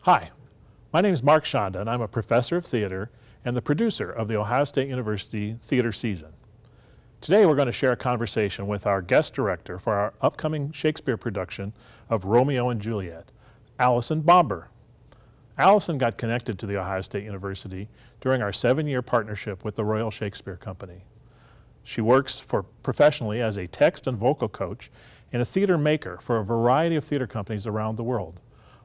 Hi, my name is Mark Shonda, and I'm a professor of theater and the producer of the Ohio State University Theater Season. Today we're going to share a conversation with our guest director for our upcoming Shakespeare production of Romeo and Juliet, Alison Bomber. Alison got connected to the Ohio State University during our 7-year partnership with the Royal Shakespeare Company. She works professionally as a text and vocal coach and a theater maker for a variety of theater companies around the world.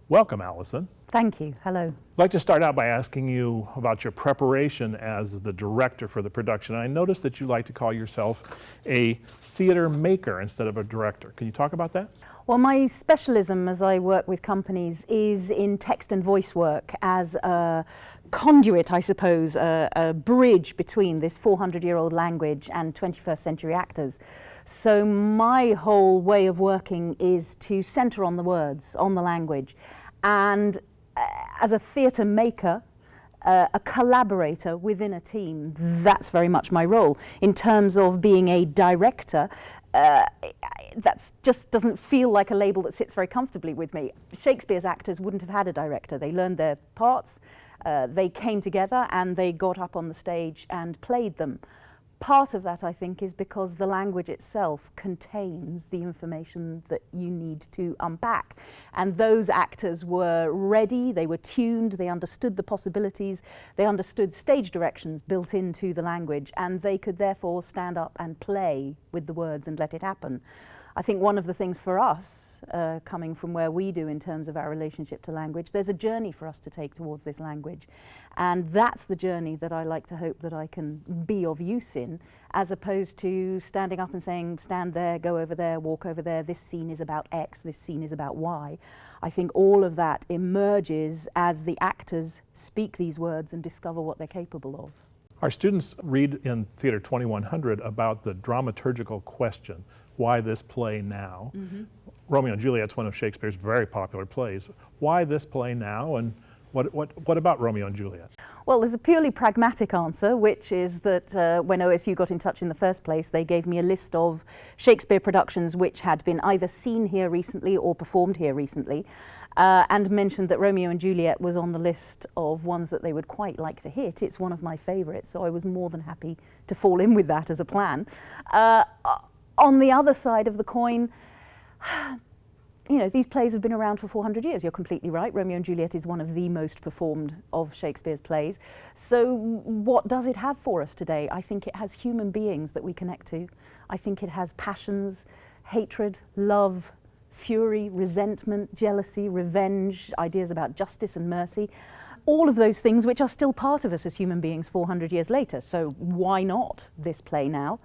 Welcome, Alison. Thank you. Hello. I'd like to start out by asking you about your preparation as the director for the production. I noticed that you like to call yourself a theater maker instead of a director. Can you talk about that? Well, my specialism as I work with companies is in text and voice work as a conduit, I suppose, a bridge between this 400-year-old language and 21st century actors. So my whole way of working is to center on the words, on the language. And as a theatre maker, a collaborator within a team, that's very much my role. In terms of being a director, that just doesn't feel like a label that sits very comfortably with me. Shakespeare's actors wouldn't have had a director. They learned their parts, they came together and they got up on the stage and played them. Part of that, I think, is because the language itself contains the information that you need to unpack. And those actors were ready, they were tuned, they understood the possibilities, they understood stage directions built into the language, and they could therefore stand up and play with the words and let it happen. I think one of the things for us, coming from where we do in terms of our relationship to language, there's a journey for us to take towards this language. And that's the journey that I like to hope that I can be of use in, as opposed to standing up and saying, stand there, go over there, walk over there, this scene is about X, this scene is about Y. I think all of that emerges as the actors speak these words and discover what they're capable of. Our students read in Theater 2100 about the dramaturgical question, why this play now? Mm-hmm. Romeo and Juliet's one of Shakespeare's very popular plays. Why this play now, and what about Romeo and Juliet? Well, there's a purely pragmatic answer, which is that when OSU got in touch in the first place, they gave me a list of Shakespeare productions which had been either seen here recently or performed here recently, and mentioned that Romeo and Juliet was on the list of ones that they would quite like to hit. It's one of my favorites, so I was more than happy to fall in with that as a plan. On the other side of the coin, you know, these plays have been around for 400 years. You're completely right. Romeo and Juliet is one of the most performed of Shakespeare's plays. So what does it have for us today? I think it has human beings that we connect to. I think it has passions, hatred, love, fury, resentment, jealousy, revenge, ideas about justice and mercy. All of those things which are still part of us as human beings 400 years later. So why not this play now?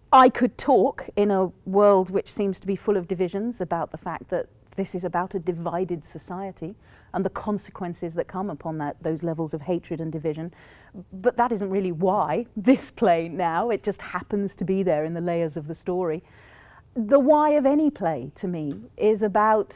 I could talk in a world which seems to be full of divisions about the fact that this is about a divided society and the consequences that come upon those levels of hatred and division. But that isn't really why this play now. It just happens to be there in the layers of the story. The why of any play, to me, is about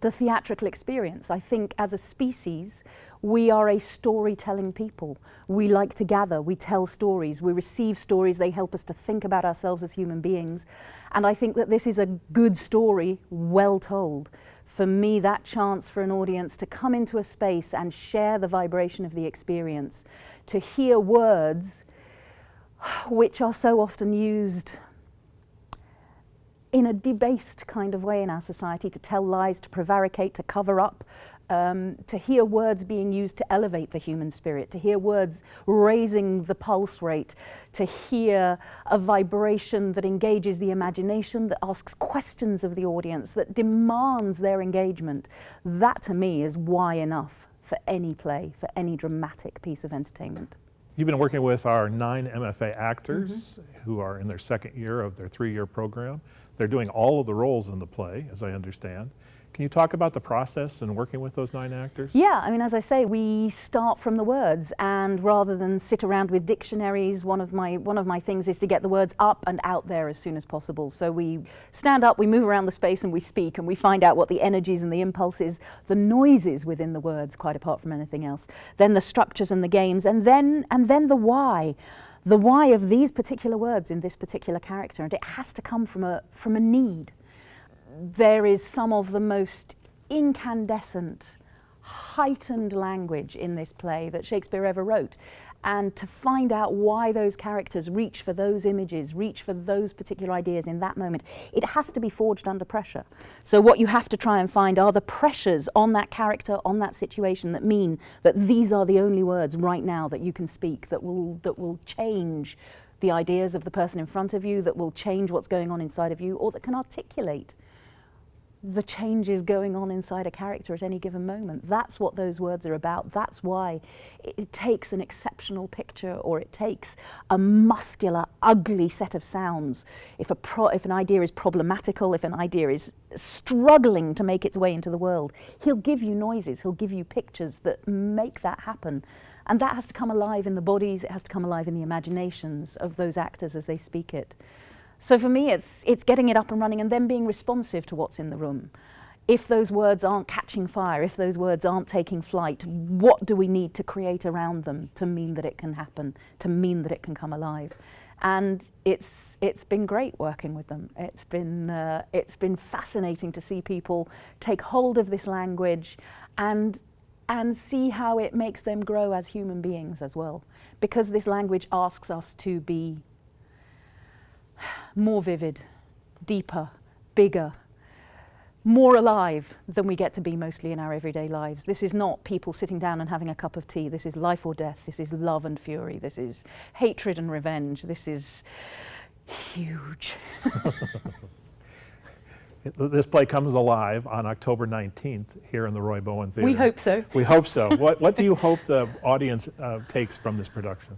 the theatrical experience. I think as a species, we are a storytelling people. We like to gather, we tell stories, we receive stories, they help us to think about ourselves as human beings. And I think that this is a good story, well told. For me, that chance for an audience to come into a space and share the vibration of the experience, to hear words which are so often used in a debased kind of way in our society, to tell lies, to prevaricate, to cover up, to hear words being used to elevate the human spirit, to hear words raising the pulse rate, to hear a vibration that engages the imagination, that asks questions of the audience, that demands their engagement. That to me is why enough for any play, for any dramatic piece of entertainment. You've been working with our 9 MFA actors who are in their second year of their 3-year program. They're doing all of the roles in the play, as I understand. Can you talk about the process and working with those 9 actors? Yeah, I mean, as I say, we start from the words, and rather than sit around with dictionaries, one of my things is to get the words up and out there as soon as possible. So we stand up, we move around the space, and we speak, and we find out what the energies and the impulses, the noises within the words, quite apart from anything else, then the structures and the games, and then the why. The why of these particular words in this particular character, and it has to come from a need. There is some of the most incandescent, heightened language in this play that Shakespeare ever wrote. And to find out why those characters reach for those images, reach for those particular ideas in that moment, it has to be forged under pressure. So what you have to try and find are the pressures on that character, on that situation, that mean that these are the only words right now that you can speak that will change the ideas of the person in front of you, that will change what's going on inside of you, or that can articulate the changes going on inside a character at any given moment. That's what those words are about. That's why it takes an exceptional picture, or it takes a muscular, ugly set of sounds. If an idea is problematical, if an idea is struggling to make its way into the world, he'll give you noises, he'll give you pictures that make that happen. And that has to come alive in the bodies, it has to come alive in the imaginations of those actors as they speak it. So for me, it's getting it up and running and then being responsive to what's in the room. If those words aren't catching fire, if those words aren't taking flight, what do we need to create around them to mean that it can happen, to mean that it can come alive? And it's been great working with them. It's been fascinating to see people take hold of this language and see how it makes them grow as human beings as well. Because this language asks us to be more vivid, deeper, bigger, more alive than we get to be mostly in our everyday lives. This is not people sitting down and having a cup of tea. This is life or death. This is love and fury. This is hatred and revenge. This is huge. This play comes alive on October 19th here in the Roy Bowen Theatre. We hope so. We hope so. What do you hope the audience takes from this production?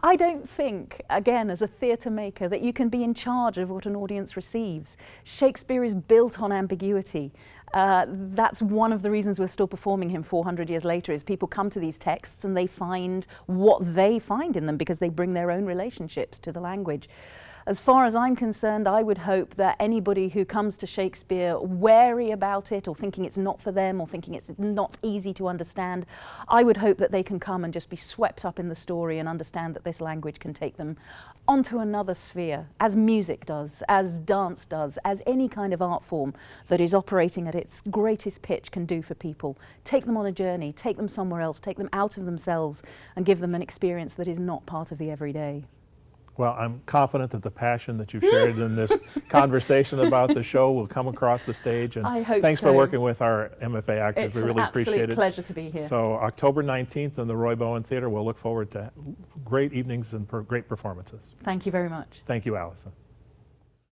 I don't think, again, as a theatre maker, that you can be in charge of what an audience receives. Shakespeare is built on ambiguity. That's one of the reasons we're still performing him 400 years later, is people come to these texts and they find what they find in them because they bring their own relationships to the language. As far as I'm concerned, I would hope that anybody who comes to Shakespeare wary about it, or thinking it's not for them, or thinking it's not easy to understand, I would hope that they can come and just be swept up in the story and understand that this language can take them onto another sphere, as music does, as dance does, as any kind of art form that is operating at its greatest pitch can do for people. Take them on a journey, take them somewhere else, take them out of themselves and give them an experience that is not part of the everyday. Well, I'm confident that the passion that you've shared in this conversation about the show will come across the stage. And I hope thanks so. for working with our MFA actors. We really appreciate it. It's an absolute pleasure to be here. So October 19th in the Roy Bowen Theatre, we'll look forward to great evenings and great performances. Thank you very much. Thank you, Alison.